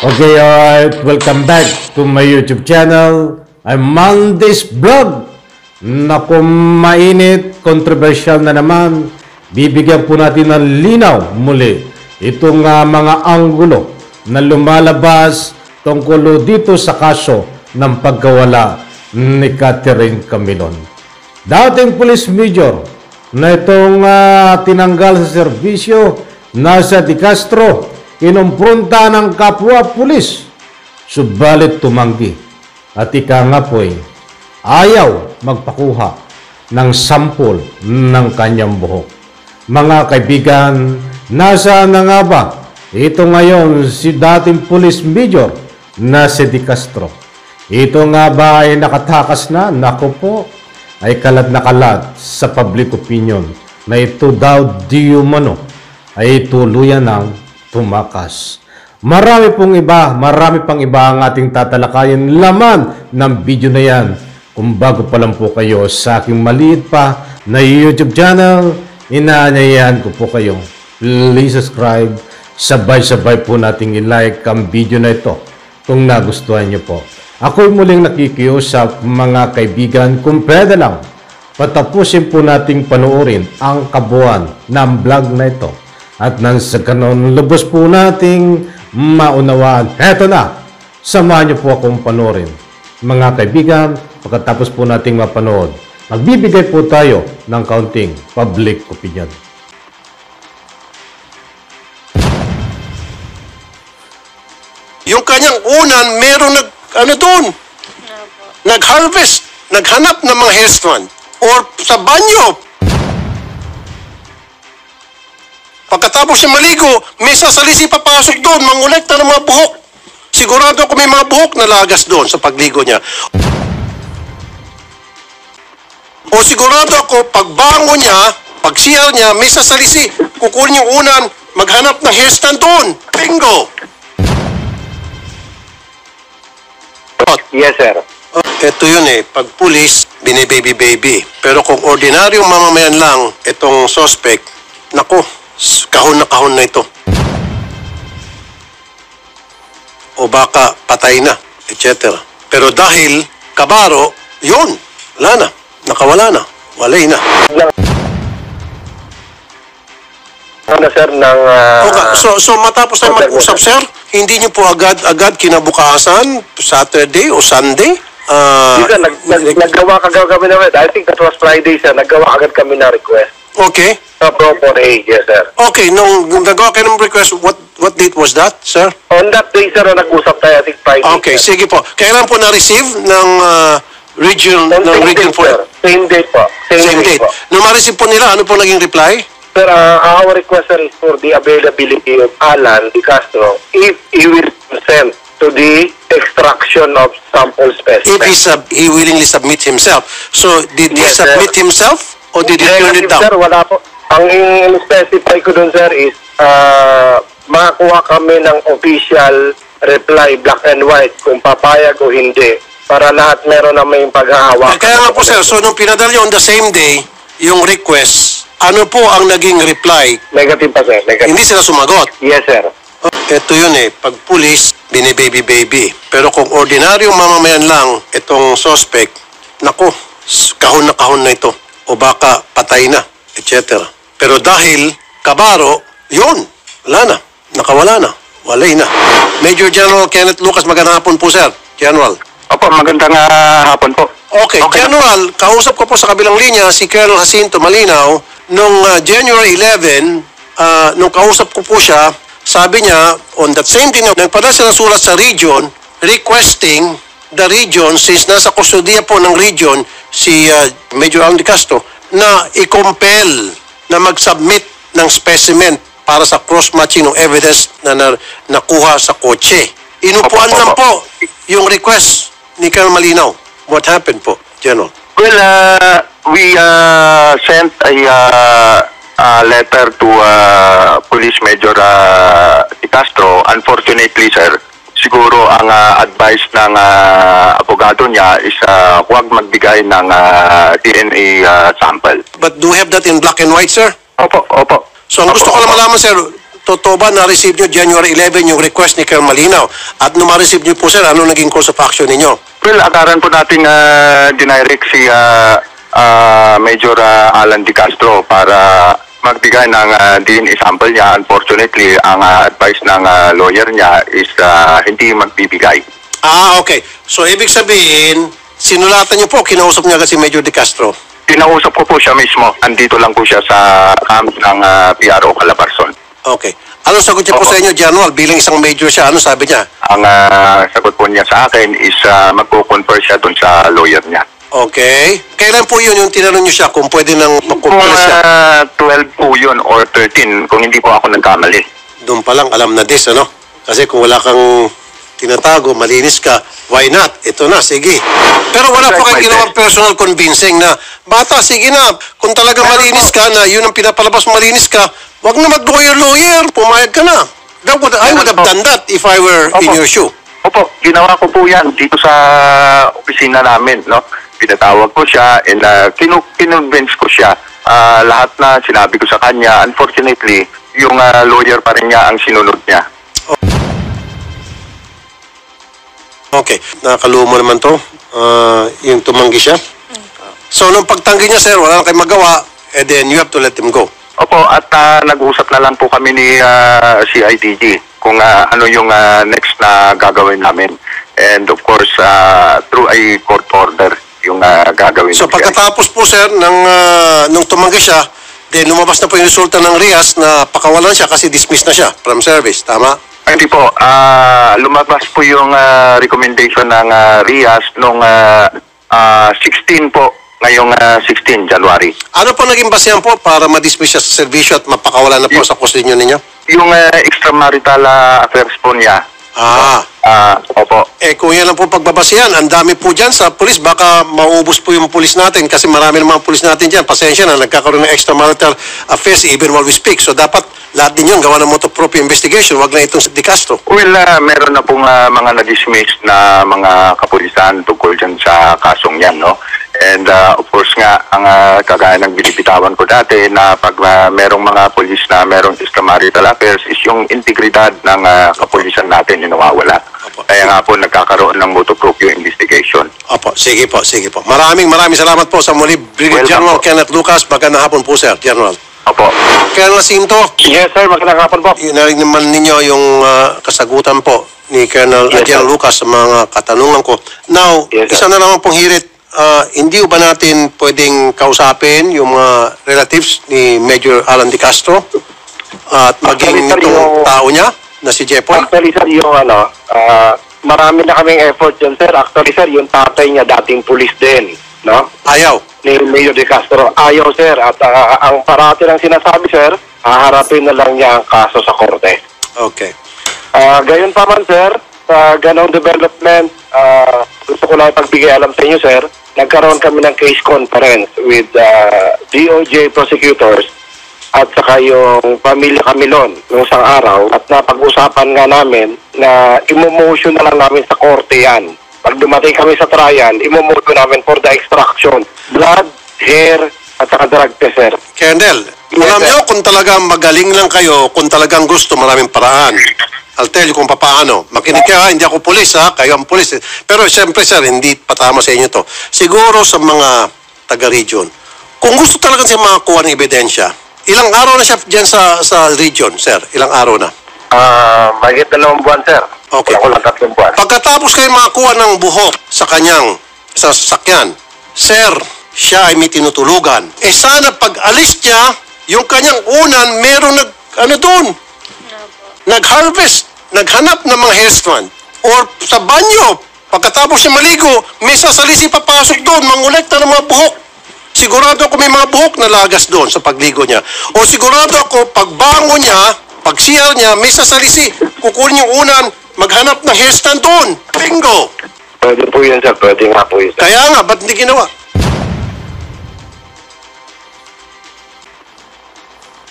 Okay, alright. Welcome back to my YouTube channel. I'm Mondays Vlog. Naku, mainit, controversial na naman. Bibigyan po natin ng linaw muli itong mga anggulo na lumalabas tungkol dito sa kaso ng pagkawala ni Catherine Camilon. Dating police major na itong tinanggal sa serbisyo, nasa De Castro, kinumpronta ng kapwa pulis, subalit tumanggi. At ika nga po'y ayaw magpakuha ng sampol ng kanyang buhok. Mga kaibigan, nasaan na nga ba ito ngayon si dating police major na si De Castro? Ito nga ba ay nakatakas na? Naku po, ay kalat na kalat sa public opinion na ito daw di umano ay tuluyan ng tumakas. Marami pang iba ang ating tatalakayin laman ng video na yan. Kung bago pa lang po kayo sa aking maliit pa na YouTube channel, inaanyayahan ko po kayo, please subscribe. Sabay-sabay po nating i-like ang video na ito kung nagustuhan nyo po. Ako'y muling nakikiusap mga kaibigan, kung pwede lang, patapusin po nating panoorin ang kabuuan ng vlog na ito. At nang sa ganon, lubos po nating maunawaan. Heto na, samahan niyo po akong panoorin. Mga kaibigan, pagkatapos po nating mapanood, magbibigay po tayo ng kaunting public opinion. Yung kanyang unan, merong nag-harvest, naghanap ng mga hair strand. Or sa banyo, pagkatapos siya maligo, may sasalisi papasok doon, mangolekta ng mga buhok. Sigurado ako may mga buhok na lagas doon sa pagligo niya. O sigurado ako, pagbango niya, pag-CR niya, may sasalisi. Kukunin yung unan, maghanap ng hairstand doon. Bingo! Yes, sir. Ito yun pag pulis, binibaby-baby. Pero kung ordinaryong mamamayan lang, itong suspect, naku, kahon na ito. O baka patay na, etc. Pero dahil kabaro, yun, wala na, nakawala na, walay na. Ano, sir, ng... Okay. So matapos tayo mag-usap, sir, hindi niyo po agad kinabukasan, Saturday o Sunday? Sir, naggawa kami na, I think that was Friday, sir, naggawa agad kami na request. Okay. Sa proper age, yes, sir. Okay, nung nagawa kayo ng request, what date was that, sir? On that day, sir, nag-usap tayo, I think Friday. Okay, sir. sige po. Kailan po na-receive ng region Same 4? Same date po. Same date. Po. Nung ma-receive po nila, ano po naging reply? Sir, our request, sir, is for the availability of Alan De Castro if he will consent to the extraction of sample specimens. If he willingly submit himself. So, did he Yes, submit sir. himself or did he turn it down? Sir, wala po. Ang in-specify ko dun, sir, is makakuha kami ng official reply, black and white, kung papayag o hindi, para lahat meron na may paghahawak. Kaya nga po, sir, so nung pinadala on the same day, yung request, ano po ang naging reply? Negative pa, sir. Negative. Hindi sila sumagot. Yes, sir. Ito yun pag pulis, binibaby-baby. Pero kung ordinaryong mamamayan lang, itong suspect, naku, kahon na ito. O baka patay na, etc. Pero dahil kabaro, yun, wala na, nakawala na, walay na. Major General Kenneth Lucas, magandang hapon po, sir. General. Opo, magandang hapon po. Okay, General, kausap ko po sa kabilang linya si Colonel Jacinto Malinaw. Nung January 11, nung kausap ko po siya, sabi niya, on that same day, nagpadala siya ng sulat sa region, requesting the region, since nasa kustodiya po ng region, si Major Alan De Castro, na i-compel na mag-submit ng specimen para sa cross-matching ng evidence na nakuha sa kotse. Inupuan lang po yung request ni Colonel Malinaw. What happened po, General? Well, we sent a letter to Police Major De Castro. Unfortunately, sir, siguro ang advice ng abogado niya is huwag magbigay ng DNA sample. But do you have that in black and white, sir? Opo. So, ang gusto ko lang malaman, sir, totoo ba na-receive nyo January 11 yung request ni Colonel Malinaw? At nung ma-receive nyo po, sir, ano naging course of action ninyo? Well, akaran po natin dinirect si Major Alan Di Castro para magbigay ng DNA sample niya. Unfortunately, ang advice ng lawyer niya is hindi magbibigay. Okay. So, ibig sabihin, sinulatan niyo po, kinausap niya kasi Major Di Castro? Kinausap ko po siya mismo. Andito lang po siya sa camp ng PRO Calabarzon. Okay. Ano sagot niya po sa inyo, General? Bilang isang major siya, ano sabi niya? Ang sagot po niya sa akin is magko-confer siya dun sa lawyer niya. Okay. Kailan po yun yung tinanong niyo siya kung pwede nang mag-confer siya? 12 po yun or 13 kung hindi po ako nagkamali. Doon pa lang alam na this, ano? Kasi kung wala kang tinatago, malinis ka, why not? Ito na, sige. Pero wala pa kayong ginawang personal convincing na, bata, sige na, kung talaga malinis ka na, yun ang pinapalabas malinis ka, wag na mag-lawyer, pumayag ka na. I would have done that if I were in your shoe. Opo, ginawa ko po yan dito sa opisina namin, no? Pinatawag ko siya and kinonvince ko siya. Lahat na sinabi ko sa kanya, unfortunately, yung lawyer pa rin niya ang sinunod niya. Okay, nakalumo naman to. Yung tumanggi siya. So, nung pagtanggi niya, sir, wala na kayong magawa, and then you have to let him go. Opo, at nag-usap na lang po kami ni CIDG kung ano yung next na gagawin namin. And of course, through a court order yung gagawin. So, pagkatapos po, sir, nung tumanggi siya, then lumabas na po yung resulta ng RIAS na pakawalan siya kasi dismissed na siya from service. Tama? Hindi po. Lumabas po yung recommendation ng RIAS nung 16 po, ngayong 16 January. Ano po naging basehan po para ma-dismiss siya sa servisyo at mapakawalan na po sa kustinyo ninyo? Yung extramarital affairs po niya. Opo. Kung yan ang po pagbabasihan, ang dami po dyan sa pulis, baka maubos po yung pulis natin kasi marami ng mga pulis natin dyan. Pasensya na, nagkakaroon ng extramarital affairs even while we speak. So dapat lahat din yun gawa ng motor-proprio investigation, wag na itong Di Castro. Well, meron na pong mga na-dismiss na mga kapulisan tungkol dyan sa kasong yan, no? And of course nga, ang kagaya ng binibitawan ko dati na pag merong mga pulis na merong extramarital affairs is yung integridad ng kapulisan natin yung nawawala. Kaya nga po nagkakaroon ng motor-proprio investigation. Opo, sige po, sige po. Maraming salamat po sa muli. Brigadier General Kenneth Lucas, magandang hapon po, sir, General. Opo. Colonel Jacinto. Yes, sir. Magandang hapon po. Narinig naman ninyo yung kasagutan po ni Colonel General Lucas sa mga katanungan ko. Now, isa na naman pong hirit. Hindi ba natin pwedeng kausapin yung mga relatives ni Major Alan Di Castro at maging itong tao niya na si Jepoy? Actually, sir, yung marami na kaming effort yun, sir. Actually, sir, yung tatay niya dating pulis din, no? Ayaw. Ni Major Di Castro. Ayaw, sir. At ang parati ng sinasabi, sir, haharapin na lang niya ang kaso sa korte. Okay. Gayon pa man, sir, sa ganong development, gusto ko lang pagbigay alam sa inyo, sir, nagkaroon kami ng case conference with DOJ prosecutors at saka yung pamilya Camilon noong isang araw at napag-usapan nga namin na imo-motion na lang namin sa korte yan. Pag dumating kami sa trial, imo-motion namin for the extraction. Blood, hair, at saka drug test, sir. Colonel, alam nyo kung talagang magaling lang kayo, kung talagang gusto, maraming paraan. I'll tell you kung paano. Makinig kayo, hindi ako pulis, ha? Kayo ang pulis. Pero siyempre, sir, hindi patama sa inyo to. Siguro sa mga taga-region, kung gusto talaga siya makakuha ng ebidensya, ilang araw na siya dyan sa region, sir? Ilang araw na? Mahigit 2 buwan, sir. Okay. Wala ko lang 3 buwan. Pagkatapos kayo makakuha ng buhok sa kanyang sasakyan, sir, siya ay may tinutulugan. Sana pag alis niya, yung kanyang unan, meron doon? Nag-harvest, naghanap ng mga hair strand. Or sa banyo, pagkatapos siya maligo, may sasalisi papasok doon, mangolekta ng mga buhok. Sigurado ako may mga buhok na lagas doon sa pagligo niya. O sigurado ako, pagbango niya, pag CR niya, may sasalisi, kukunin yung unan, maghanap ng hair stand doon. Bingo! Pwede po yun, sir. Pwede nga po yun, sir. Kaya nga, ba't hindi ginawa?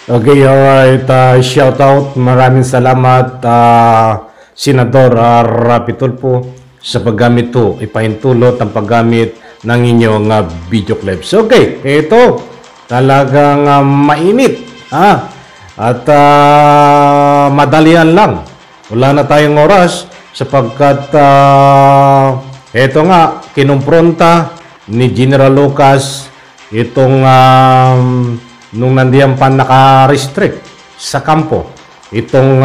Okay, alright. Shout out. Maraming salamat, Senador Rapi Tulfo, sa paggamit to. Ipahintulot ang paggamit ng inyong video clips. Okay, ito. Talagang mainit. At madalian lang. Wala na tayong oras sapagkat eto nga, kinumpronta ni General Lucas itong nung nandiyan pa naka-restrict sa kampo. Itong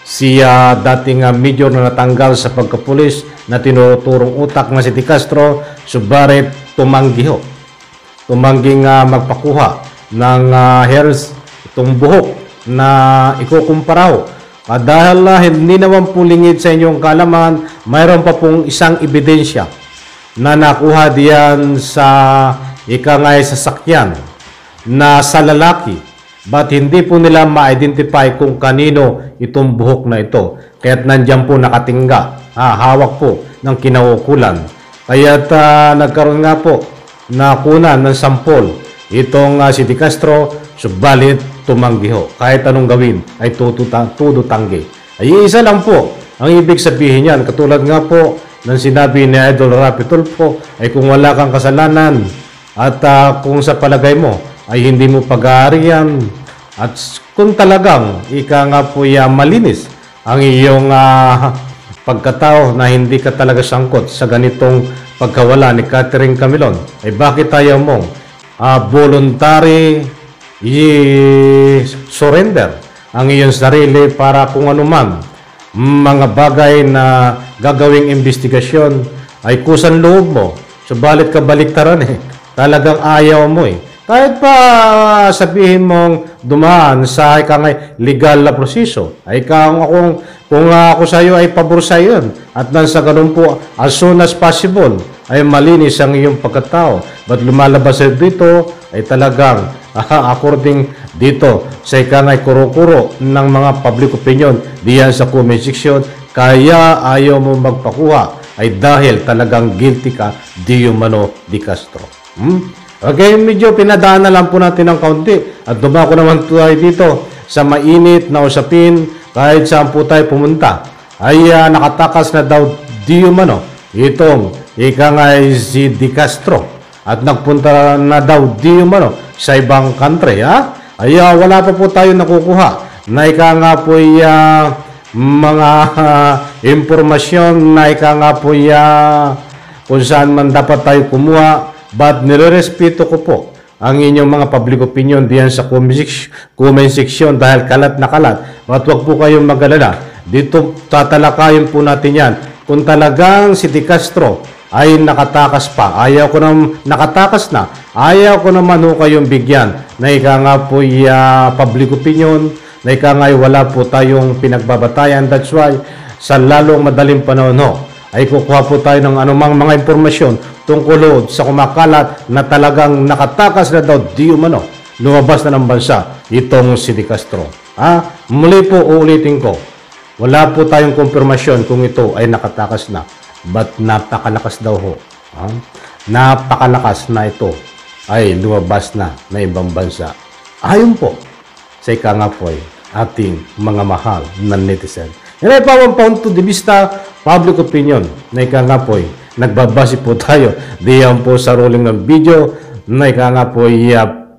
si dating major na natanggal sa pagkapulis na tinuturong utak na si De Castro, subalit tumanggiho. Tumangging magpakuha ng hairs, itong buhok na ikukumparaw. Dahil hindi naman po lingid sa inyong kalaman, mayroon pa pong isang ebidensya na nakuha diyan sa ikangay sasakyan na sa lalaki. But hindi po nila ma-identify kung kanino itong buhok na ito. Kaya't nandyan po nakatingga, hawak po ng kinaukulan. Kaya't nagkaroon nga po na kunan ng sampol itong si De Castro, subalit tumanggiho. Kahit anong gawin ay tudo tanggi. Ay isa lang po ang ibig sabihin yan. Katulad nga po ng sinabi ni Idol Rapi Tulfo ay kung wala kang kasalanan at kung sa palagay mo ay hindi mo pag-aariyan at kung talagang ika nga po malinis ang iyong pagkatao na hindi ka talaga sangkot sa ganitong pagkawala ni Catherine Camilon, ay bakit tayo mong voluntary surrender ang iyong sarili para kung anuman mga bagay na gagawing investigasyon ay kusan loob mo, subalit kabaliktaran talagang ayaw mo kahit pa sabihin mong dumaan sa legal na proseso, ay kung ako sa iyo ay pabor sa iyo at nang sa ganun po, as soon as possible, ay malinis ang iyong pagkatao. But lumalabas dito ay talagang according dito sa kuro-kuro ng mga public opinion diyan sa comment section, kaya ayaw mo magpakuha ay dahil talagang guilty ka di umano De Castro. Okay, medyo pinadaan na lang po natin ng kaunti at dumako naman tayo dito sa mainit na usapin. Kahit saan po tayo pumunta ay nakatakas na daw di umano itong si De Castro at nagpunta na daw di umano sa ibang country. Ay wala pa po tayo nakukuha na po mga impormasyon na po kung saan man dapat tayo kumuha. But nirerespeto ko po ang inyong mga public opinion diyan sa comment section dahil kalat na kalat. At huwag po kayong mag-alala. Dito tatalakayin po natin yan. Kung talagang si De Castro ay nakatakas pa, ayaw ko nang nakatakas na, ayaw ko naman ho kayong bigyan na ika nga po public opinion, na ika nga wala po tayong pinagbabatayan. That's why sa lalong madaling panahon ay kukuha po tayo ng anumang mga impormasyon tungkol sa kumakalat na talagang nakatakas na daw di umano lumabas na ng bansa itong si De Castro. Muli po uulitin ko, wala po tayong konfirmasyon kung ito ay nakatakas na, but napakalakas daw ho. Napakalakas na ito ay lumabas na ibang bansa. Ayon po sa ika nga po ating mga mahal na netizen. Yan ay punto de vista, public opinion na ika nga po nagbabase po tayo diyan po sa ruling ng video na ika nga po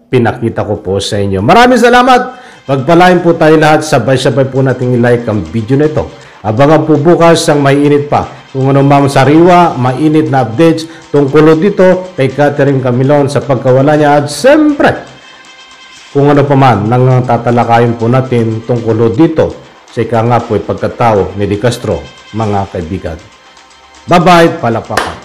pinakita ko po sa inyo. Maraming salamat. Pagpalain po tayo lahat. Sabay-sabay po nating i-like ang video na ito. Abangan po bukas ang mainit pa. Kung ano mang sariwa, mainit na updates tungkol dito kay Catherine Camilon sa pagkawala niya. At siyempre, kung ano pa man nang tatalakayin po natin tungkol dito sa ika nga po pagkatao ni De Castro, mga kaibigan. Bye-bye, palapakan.